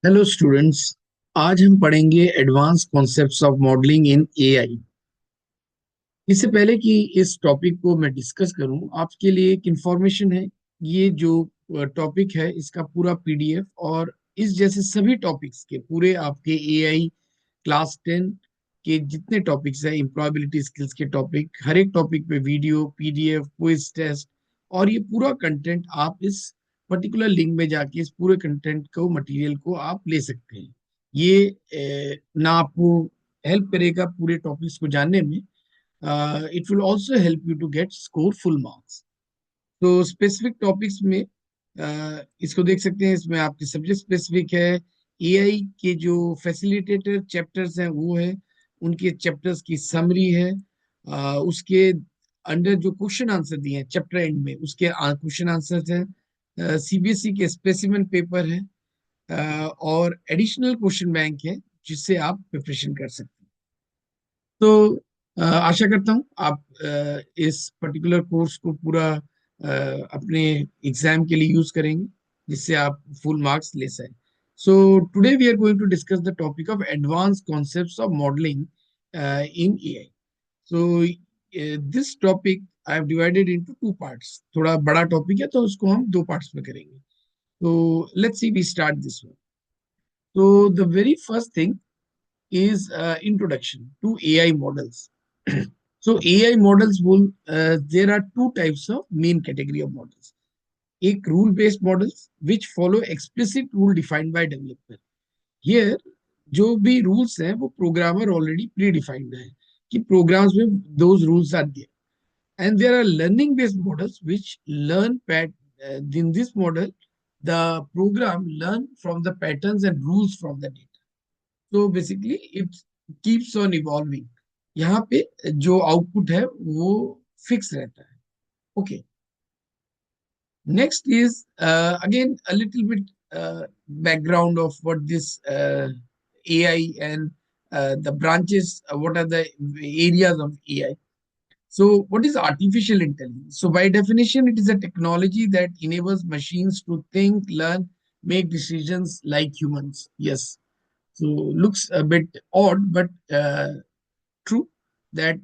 Hello students. आज हम पढ़ेंगे advance concepts of modelling in AI. इससे पहले कि इस टॉपिक को मैं डिस्कस करूं, आपके लिए एक इंफॉर्मेशन है। ये जो टॉपिक है इसका पूरा पीडीएफ और इस जैसे सभी टॉपिक्स के पूरे आपके एआई क्लास 10 के जितने टॉपिक्स हैं, एम्प्लॉयबिलिटी स्किल्स के टॉपिक, हर एक टॉपिक पे वीडियो, पीडीएफ, क्विज टेस्ट और ये पूरा कंटेंट आप इस पर्टिकुलर लिंक में जाके इस पूरे कंटेंट को, मटेरियल को आप ले सकते हैं। ये ना आपको हेल्प करेगा पूरे टॉपिक्स को जानने में, it will also help you to get score full marks. तो स्पेसिफिक टॉपिक्स में इसको देख सकते हैं। इसमें आपके सब्जेक्ट स्पेसिफिक है। एआई के जो फैसिलिटेटर चैप्टर्स हैं वो है, उनके चैप्टर्स की समरी है। उसके अंडर जो क्वेश्चन आंसर दिए हैं चैप्टर एंड में, उसके क्वेश्चन आंसर है। सीबीएसई के स्पेसिमेन पेपर है, और एडिशनल क्वेश्चन बैंक है जिससे आप प्रिपरेशन कर सकते हैं। तो आशा करता हूँ आप इस पर्टिकुलर कोर्स को पूरा अपने एग्जाम के लिए यूज करेंगे, जिससे आप फुल मार्क्स ले सकें। So today we are going to discuss the topic of advance concepts of modelling in AI. So this topic I have divided into two parts. थोड़ा बड़ा टॉपिक है तो उसको हम दो पार्ट्स में करेंगे। तो let's see we start this one. तो the very first thing is introduction to AI models. So AI models will, there are two types of main category of models. एक rule based models which follow explicit rule defined by developer. Here जो भी rules हैं वो programmer already predefined है कि programs में those rules are there. And there are learning based models which learn in this model the program learn from the patterns and rules from the data. तो basically it keeps on evolving. यहाँ पे जो output है वो fix रहता है। Okay, next is again a little bit background of what this AI and the branches, what are the areas of AI. So what is artificial intelligence? So by definition it is a technology that enables machines to think, learn, make decisions like humans. Yes, so looks a bit odd, but true that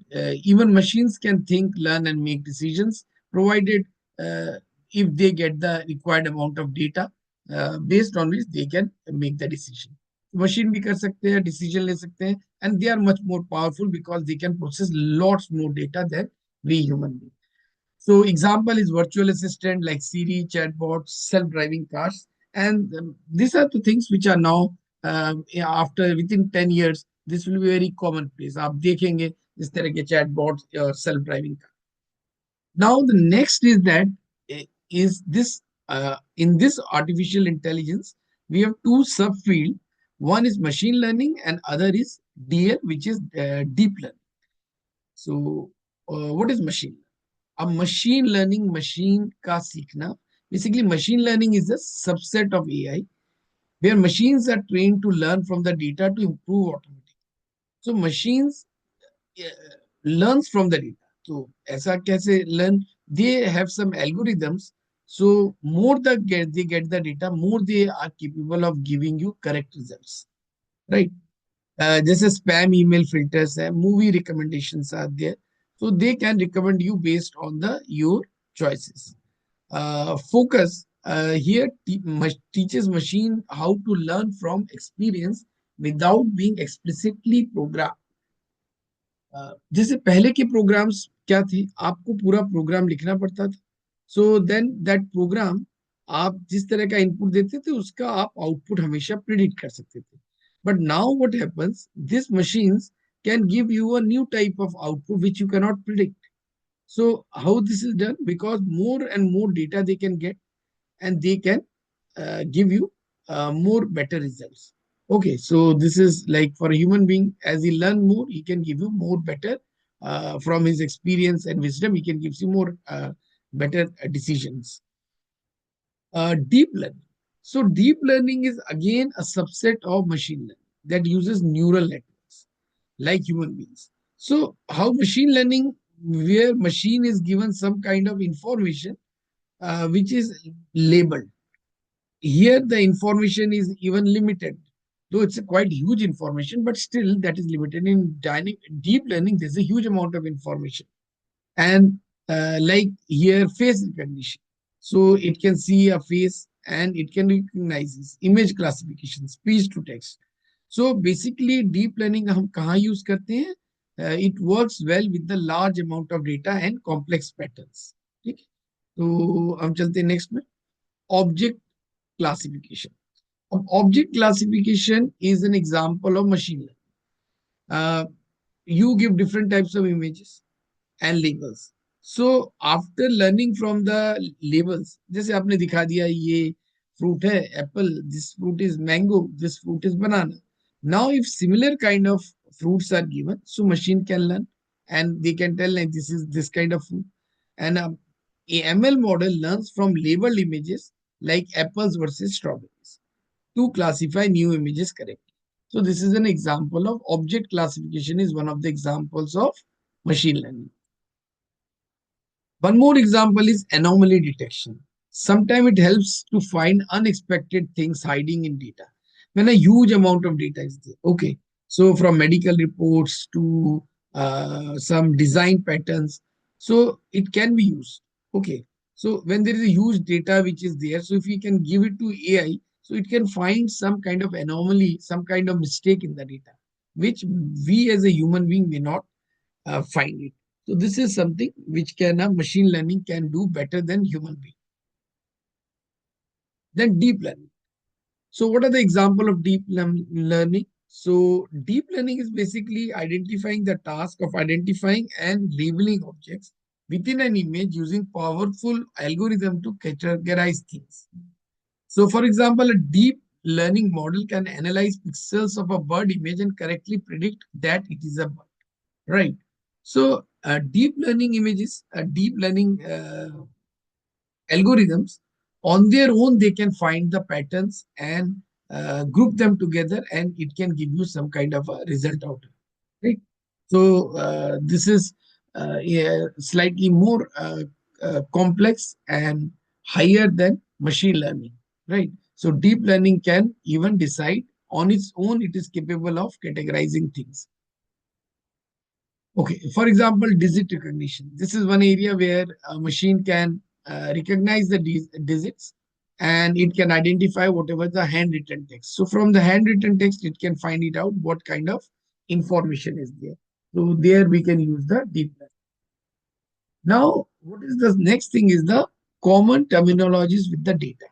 even machines can think, learn, and make decisions, provided uh, if they get the required amount of data based on which they can make the decision. Machine भी कर सकते हैं, decision ले सकते हैं, and they are much more powerful because they can process lots more data than we human beings. So example is virtual assistant like Siri, chatbots, self-driving cars, and these are the things which are now after within 10 years this will be very commonplace. आप देखेंगे इस तरह के chatbots और self-driving car. Now the next is that is this in this artificial intelligence we have two subfield. One is machine learning and other is DL, which is deep learning. So what is machine learning? अब machine learning, machine का सीखना, basically machine learning is a subset of AI where machines are trained to learn from the data to improve automatic. So machines learns from the data. So ऐसा कैसे learn? They have some algorithms. So more they get the data, more they are capable of giving you correct results, right? जैसे spam email filters है, movie recommendations are there, so they can recommend you based on the your choices. Focus here teaches machine how to learn from experience without being explicitly programmed. जैसे पहले के programmes क्या थे, आपको पूरा programme लिखना पड़ता था। सो देन दैट प्रोग्राम आप जिस तरह का इनपुट देते थे उसका आप आउटपुट हमेशा प्रिडिक्ट कर सकते थे। But now what happens, this machines can give you a new type of output which you can not predict. So how this is done? Because more and more data they can get and they can give you more better results. Okay, so this is like for a human being, as he learn more, he can give you more better from his experience and wisdom. He can give you more better decisions. Deep learning. So deep learning is again a subset of machine learning that uses neural networks like human beings. So how machine learning, where machine is given some kind of information which is labeled. here the information is even limited, though it's a quite huge information, but still that is limited. In deep learning, there's a huge amount of information. And like here, face recognition. So it can see a face and it can recognize image classification, speech to text. So basically, deep learning हम कहाँ use करते हैं? It works well with the large amount of data and complex patterns. ठीक है? तो हम चलते हैं next में. Object classification. Object classification is an example of machine learning. You give different types of images and labels. So after learning from the labels, जैसे आपने दिखा दिया ये fruit है apple, this fruit is mango, this fruit is banana. Now if similar kind of fruits are given, so machine can learn and they can tell like this is this kind of fruit. And a ML model learns from labeled images like apples versus strawberries to classify new images correctly. So this is an example of object classification is one of the examples of machine learning. One more example is anomaly detection. Sometimes it helps to find unexpected things hiding in data. When a huge amount of data is there. Okay. So from medical reports to some design patterns. So it can be used. Okay. So when there is a huge data which is there, so if we can give it to AI, so it can find some kind of anomaly, some kind of mistake in the data, which we as a human being may not find it. So this is something which can machine learning can do better than human being. Then deep learning. So what are the example of deep learning? So deep learning is basically identifying the task of identifying and labeling objects within an image using powerful algorithm to categorize things. So for example, a deep learning model can analyze pixels of a bird image and correctly predict that it is a bird. Right. So deep learning images, deep learning algorithms, on their own, they can find the patterns and group them together, and it can give you some kind of a result out of it. Right. So this is yeah, slightly more complex and higher than machine learning. Right. So deep learning can even decide on its own, it is capable of categorizing things. Okay, for example, digit recognition. This is one area where a machine can recognize the digits and it can identify whatever the handwritten text. So from the handwritten text, it can find it out what kind of information is there. So there we can use the deep learning. Now, what is the next thing is the common terminologies with the data.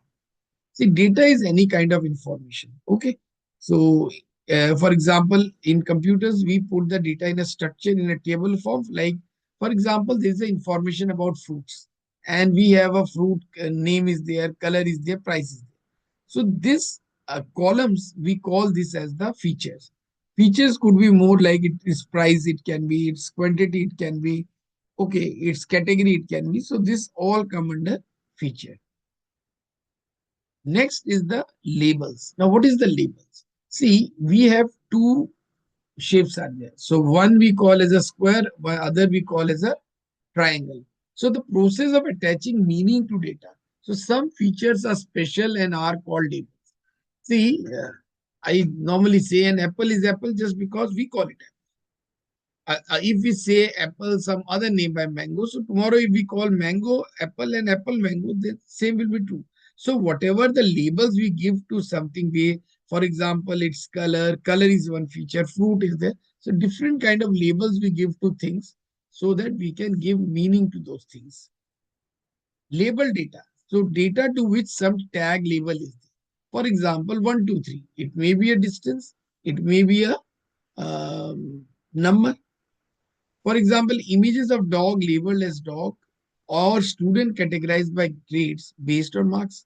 See, data is any kind of information. Okay. So, for example, in computers, we put the data in a structure in a table form. Like, for example, there is the information about fruits, and we have a fruit name is there, color is there, price is there. So, this columns we call this as the features. Features could be more like it is price, it can be its quantity, it can be okay, its category, it can be. So, this all come under feature. Next is the labels. Now, what is the labels? See, we have two shapes are there. So one we call as a square, one other we call as a triangle. So the process of attaching meaning to data. So some features are special and are called labels. See, I normally say an apple is apple just because we call it if we say apple, some other name by mango, so tomorrow if we call mango apple and apple mango, the same will be true. So whatever the labels we give to something, we, for example, its color, color is one feature, fruit is there. So different kind of labels we give to things so that we can give meaning to those things. Label data. So data to which some tag label is there. For example, 1, 2, 3. It may be a distance. It may be a number. For example, images of dog labeled as dog or student categorized by grades based on marks.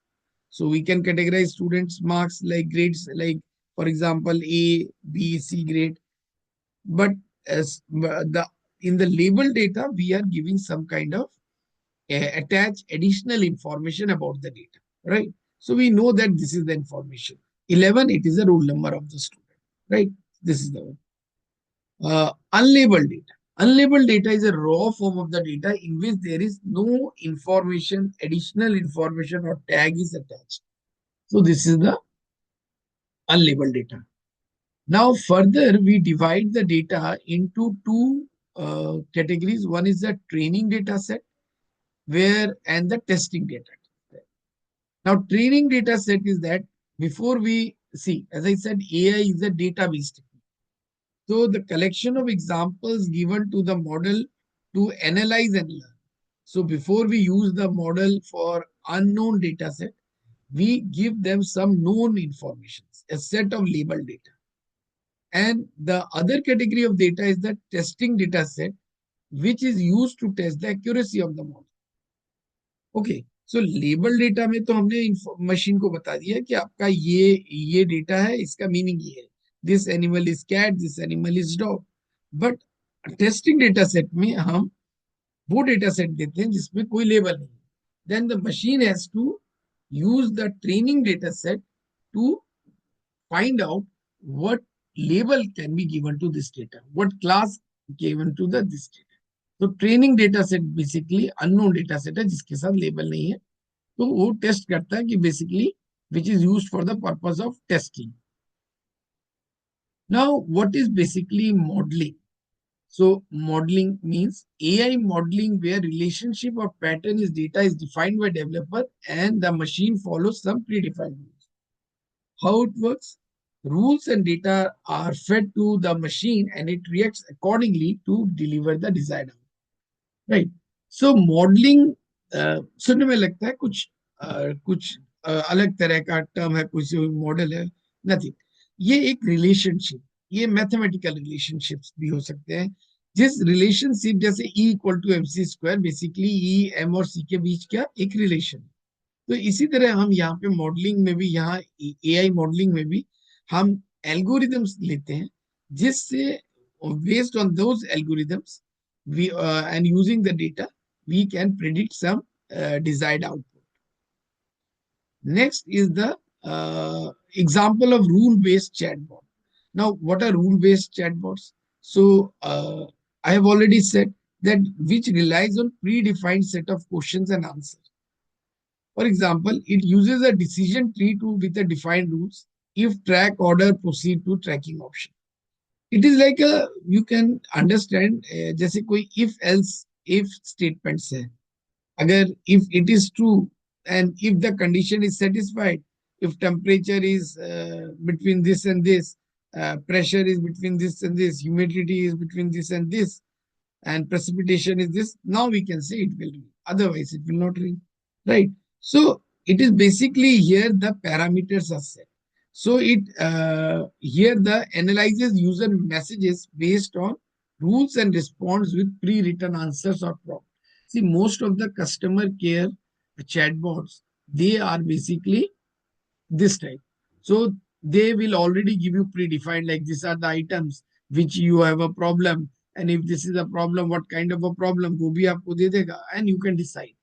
So we can categorize students' marks like grades, like for example, A, B, C grade. But as the in the label data, we are giving some kind of attach additional information about the data, right? So we know that this is the information. 11, it is a roll number of the student, right? This is the one. Unlabeled data. Unlabeled data is a raw form of the data in which there is no information, additional information or tag is attached. So this is the unlabeled data. Now further we divide the data into two categories. One is the training data set where and the testing data. Now training data set is that before we see, as I said, AI is a database technique. So the collection of examples given to the model to analyze and learn. So before we use the model for unknown data set, we give them some known information, a set of labeled data. And the other category of data is the testing data set, which is used to test the accuracy of the model. Okay so label data में तो हमने machine को बता दिया कि आपका ये data है, इसका मीनिंग ये है, this animal is cat, this animal is dog. But testing data set में हम वो डेटा सेट देते हैं जिसमें कोई लेबल नहीं. Then the machine has to use the training data set to find out what label can be given to this data, what class given to this data. तो training data set basically unknown data set है जिसके साथ label नहीं है, तो वो test करता है कि basically which is used for the purpose of testing. Now what is basically modelling? So modeling means AI modeling where relationship or pattern is data is defined by developer and the machine follows some predefined rules. How it works? Rules and data are fed to the machine and it reacts accordingly to deliver the desired outcome. Right. So modelling सुनने में लगता है कुछ अलग तरह का term है, कुछ मॉडल है, नथिंग. ये एक रिलेशनशिप, ये मैथमेटिकल रिलेशनशिप्स भी हो सकते हैं, जिस रिलेशनशिप जैसे E equal to M C square, basically E M और सी के बीच क्या एक रिलेशन. तो इसी तरह हम यहाँ पे मॉडलिंग में भी, यहाँ एआई मॉडलिंग में भी हम एल्गोरिदम्स लेते हैं जिससे based on those algorithms we and using the data we can predict some desired output. Next is the example of rule based chatbot. Now what are rule based chatbots? So I have already said that which relies on predefined set of questions and answers. For example, it uses a decision tree to with a defined rules. If track order, proceed to tracking option. It is like a, you can understand जैसे कोई if else if statements है. अगर if it is true and if the condition is satisfied, if temperature is between this and this, pressure is between this and this, humidity is between this and this, and precipitation is this, now we can say it will rain. Otherwise, it will not rain. Right? So it is basically here the parameters are set. So it here the analyzes user messages based on rules and responds with pre-written answers or prompt. See, most of the customer care chatbots, they are basically this type. So they will already give you predefined, like these are the items which you have a problem, and if this is a problem, what kind of a problem, wo bhi aapko de dega, and you can decide.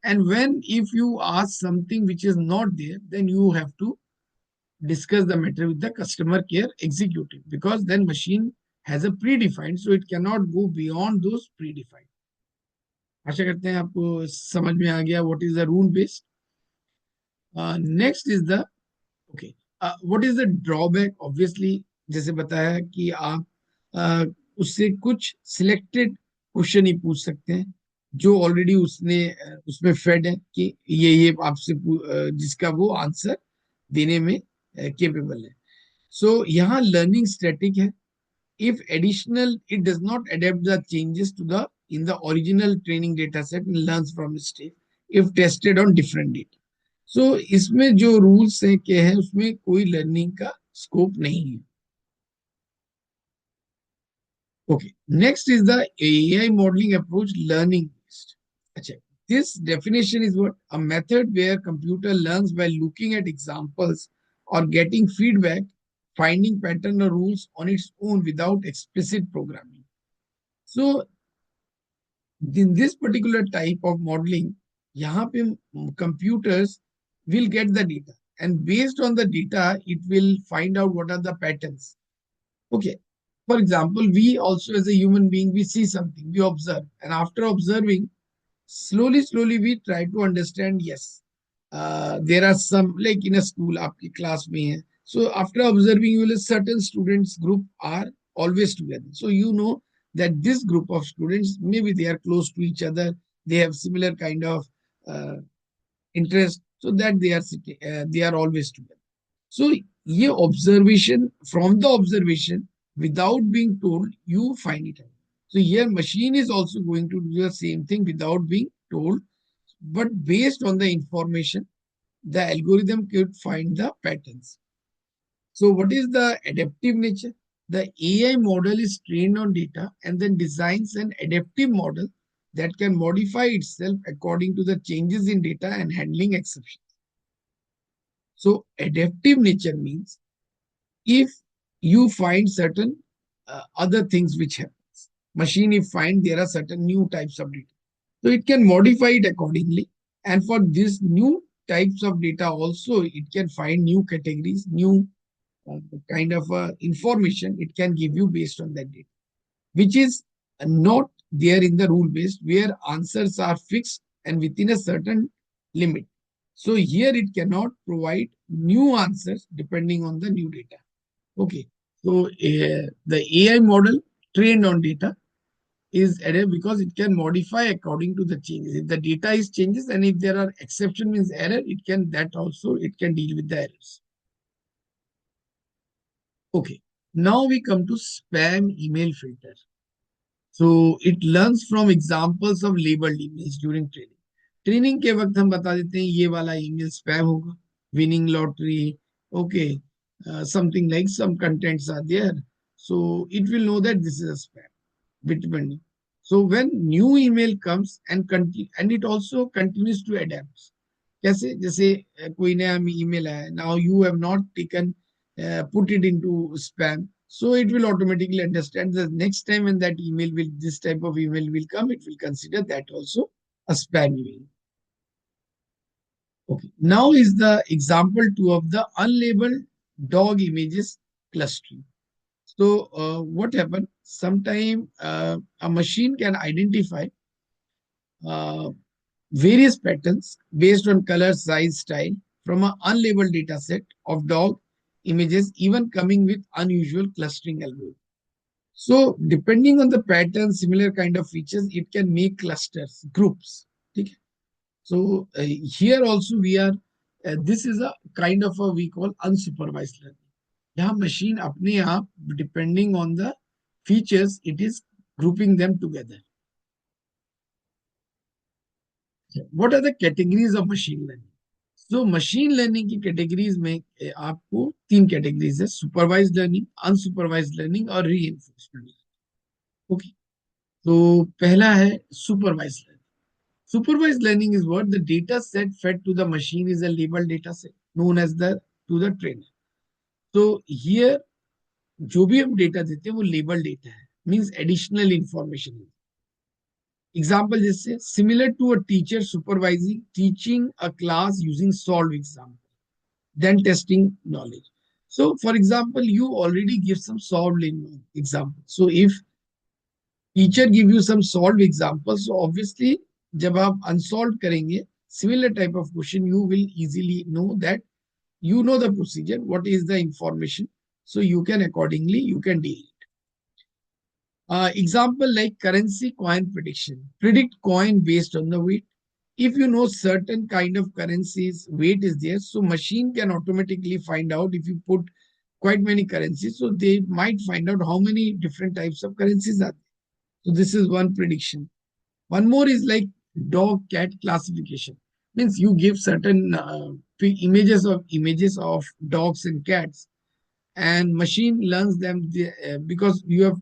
And when if you ask something which is not there, then you have to discuss the matter with the customer care executive, because then machine has a predefined, so it cannot go beyond those predefined. आशा करते हैं आपको समझ में आ गया what is the rule based. Next is the okay. What is the drawback? Obviously, जैसे बताया कि आप उससे कुछ सिलेक्टेड क्वेश्चन ही पूछ सकते हैं जो ऑलरेडी उसने उसमें फेड है कि ये आपसे जिसका वो आंसर देने में केपेबल है. सो यहाँ लर्निंग स्टैटिक है. If additional, it does not adapt the changes to the in the original training data set and learns from mistake if tested on different data. So इसमें जो रूल्स हैं के हैं उसमें कोई लर्निंग का स्कोप नहीं है. Okay, next is the AI modeling approach, learning based. अच्छा, this definition is what a method where computer learns by looking at examples or getting feedback, finding pattern or rules on its own without explicit programming. So in this particular type of modeling, यहाँ पे computers will get the data and based on the data, it will find out what are the patterns. Okay. For example, we also as a human being, we see something, we observe, and after observing, slowly we try to understand, yes, there are some, like in a school, आपकी class में है. So after observing, you will certain students group are always together. So you know that this group of students, maybe they are close to each other, they have similar kind of uh, interest, so that they are always together. So ये observation, from the observation, without being told, you find it out. So here machine is also going to do the same thing without being told, but based on the information, the algorithm could find the patterns. So what is the adaptive nature? The AI model is trained on data and then designs an adaptive model that can modify itself according to the changes in data and handling exceptions. So adaptive nature means if you find certain other things which happens, machine if find there are certain new types of data, so it can modify it accordingly. And for this new types of data also, it can find new categories, new kind of information it can give you based on that data, which is not there in the rule based, where answers are fixed and within a certain limit. So here it cannot provide new answers depending on the new data. Okay. So the AI model trained on data is error because it can modify according to the changes. If the data is changes and if there are exception means error, it can that also it can deal with the errors. Okay. Now we come to spam email filter. So it learns from examples of labeled emails during training. Training के वक्त हम बता देते हैं ये वाला email spam होगा, winning lottery, okay, something like some contents are there, so it will know that this is a spam depending. So when new email comes and and it also continues to adapt. कैसे, जैसे कोई नया email आया, now you have not taken put it into spam, so it will automatically understand the next time when that email will, this type of email will come, it will consider that also a spam email. Okay, now is the example 2 of the unlabeled dog images clustering. So what happened? Sometime a machine can identify uh, various patterns based on color, size, style from an unlabeled data set of dog images, even coming with unusual clustering algorithm. So depending on the pattern, similar kind of features, it can make clusters, groups. Okay? So here also we are, this is a kind of a we call unsupervised learning. यहाँ machine अपने आप depending on the features, it is grouping them together. What are the categories of machine learning? So machine learning की categories में आपको 3 categories है: supervised learning, unsupervised learning और reinforcement. Okay. तो पहला है supervised learning. Supervised learning is what the data set fed to the machine is a labeled data set known as the to the trainer. So here जो भी हम data देते हैं वो लेबल डेटा है, मींस एडिशनल इंफॉर्मेशन. एग्जाम्पल जैसे similar to a teacher supervising teaching a class using solve example then testing knowledge. So for example, you already give some solved example. So if teacher give you some solved examples, so obviously जब आप unsolved करेंगे similar type of question, you will easily know that you know the procedure, what is the information, so you can accordingly you can deal. Example like currency coin prediction. Predict coin based on the weight. If you know certain kind of currencies, weight is there, so machine can automatically find out if you put quite many currencies, so they might find out how many different types of currencies are there. So this is one prediction. One more is like dog cat classification. Means you give certain images of dogs and cats, and machine learns them because you have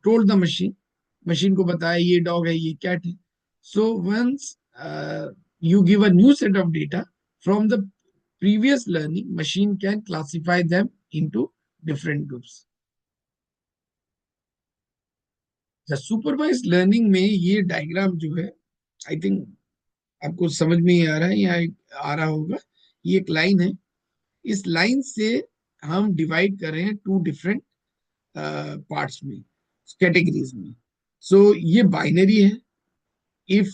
told the machine को बताया ये dog है ये cat है. So once you give a new set of data from the previous learning, machine can classify them into different groups. The supervised learning में ये diagram जो है, I think आपको समझ में ही आ रहा है या आ रहा होगा, ये एक लाइन है, इस लाइन से हम डिवाइड कर रहे हैं 2 डिफरेंट पार्ट्स में, कैटेगरीज में. सो ये बाइनरी है, इफ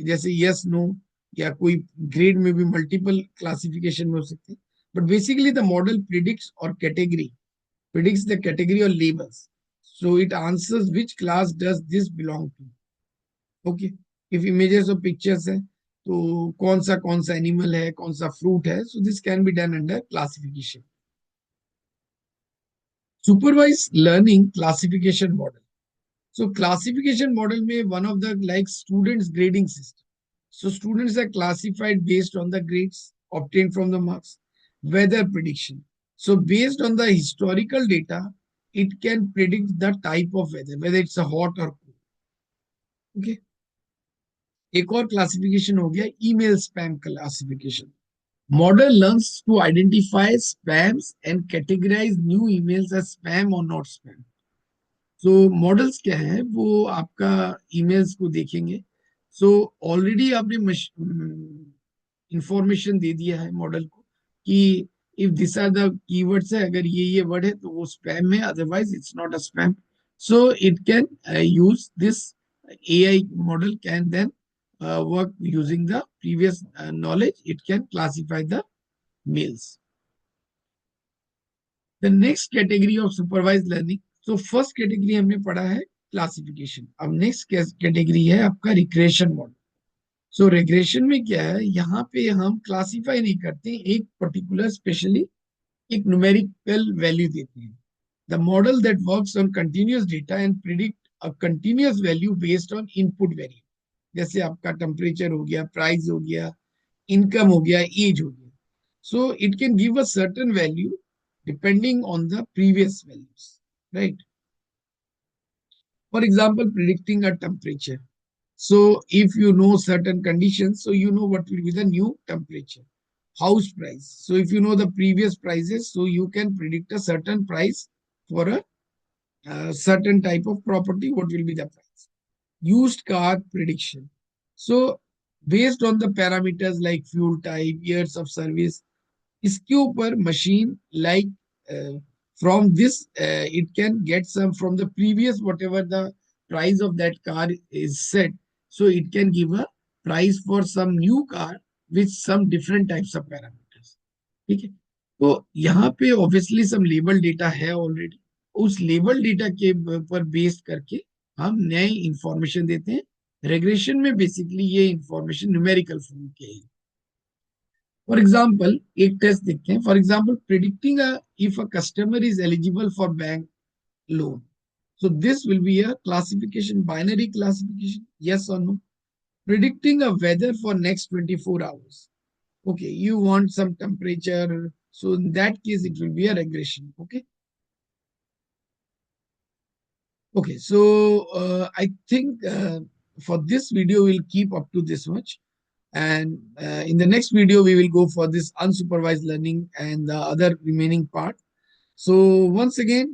जैसे यस नो, या कोई ग्रेड में भी मल्टीपल क्लासिफिकेशन में हो सकते हैं. But basically the model predicts और category predicts the category or labels. So it answers which class does this belong to. Okay. If images or pictures है तो कौन सा एनिमल है कौन सा फ्रूट है. So this can be done under classification. Supervised learning classification model. So classification model में one of the like students grading system. So students are classified based on the grades obtained from the marks. Weather prediction. So based on the historical data, it can predict the type of weather, whether it's a hot or cold. Okay. एक और classification हो गया email spam classification. Model learns to identify spams and categorize new emails as spam or not spam. So models क्या है वो आपका emails को देखेंगे. सो ऑलरेडी आपने इंफॉर्मेशन दे दिया है मॉडल को कि if this are the keywords है, अगर ये वर्ड है तो वो स्पैम है, otherwise it's not a spam. So it can use this AI model can then work using the previous knowledge. It can classify the mails. The next category of supervised learning. So first category हमने पढ़ा है classification. अब next category है आपका regression model. सो regression में क्या है, यहाँ पे हम क्लासिफाई नहीं करते, एक पर्टिकुलर स्पेशली एक न्यूमेरिकल वैल्यू देते हैं. The model that works on continuous data and predict a continuous value based on input value. जैसे आपका टेम्परेचर हो गया, प्राइस हो गया, इनकम हो गया, एज हो गया. सो it can give a certain value depending on the previous values, right? For example, predicting a temperature. So if you know certain conditions, so you know what will be the new temperature. House price. So if you know the previous prices, so you can predict a certain price for a certain type of property, what will be the price. Used car prediction. So based on the parameters like fuel type, years of service, इसके ऊपर machine like from this it can get some from the previous whatever the price of that car is set, so it can give a price for some new car with some different types of parameters. ठीक है. तो यहाँ पे obviously some label data है already. उस label data के पर based करके हम नए इंफॉर्मेशन देते हैं. रेग्रेशन में बेसिकली ये इंफॉर्मेशन न्यूमेरिकल फॉर्म के है. फॉर एग्जाम्पल एक टेस्ट देखते हैं. For example predicting if a customer is eligible for bank loan. So this will be a classification, binary classification, yes or no. Predicting a weather for next 24 hours. Okay, you want some temperature. So in that case, it will be a regression. Okay. Okay, so I think for this video, we'll keep up to this much. And in the next video, we will go for this unsupervised learning and the other remaining part. So once again,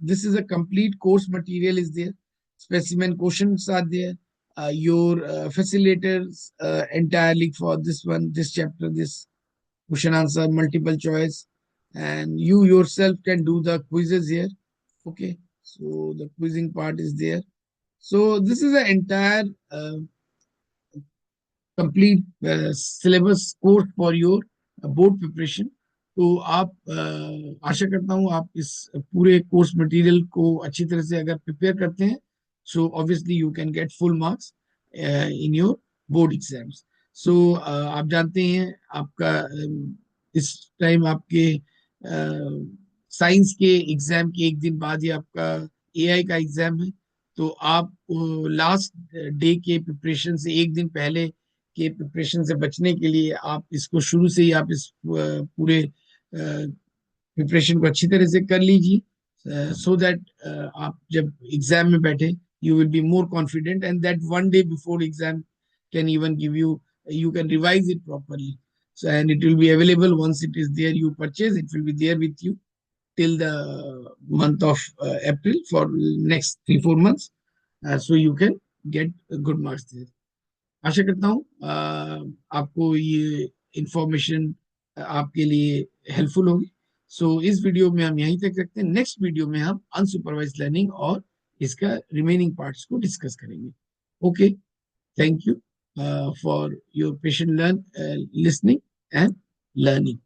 this is a complete course material is there. Specimen questions are there. Your facilitators entirely for this one, this chapter, this question answer, multiple choice. And you yourself can do the quizzes here. Okay. So the quizzing part is there. So this is an entire complete syllabus course for your board preparation. तो आप आशा करता हूँ आप इस पूरे course material को अच्छी तरह से अगर प्रिपेयर करते हैं, so obviously you can get full marks in your board exams. So आप जानते हैं आपका इस टाइम आपके साइंस के एग्जाम के एक दिन बाद ही आपका एआई का एग्जाम है. तो आप लास्ट डे के प्रिपरेशन से एक दिन पहले के प्रिपरेशन से बचने के लिए आप इसको शुरू से ही आप इस पूरे प्रिपरेशन को अच्छी तरह से कर लीजिए, सो दैट आप जब एग्जाम में बैठे you will be more confident, and that one day before exam can even give you, you can revise it properly. So and it will be available once it is there, you purchase it, will be there with you till the month of April for next 3-4 months, so you can get good marks there. आशा करता हूँ आपको ये information आपके लिए helpful होगी. सो इस video में हम यहीं तक रखते हैं. नेक्स्ट वीडियो में हम अनसुपरवाइज्ड लर्निंग और इसका रिमेनिंग पार्ट्स को डिस्कस करेंगे. Okay, thank you. for your patient listening and learning.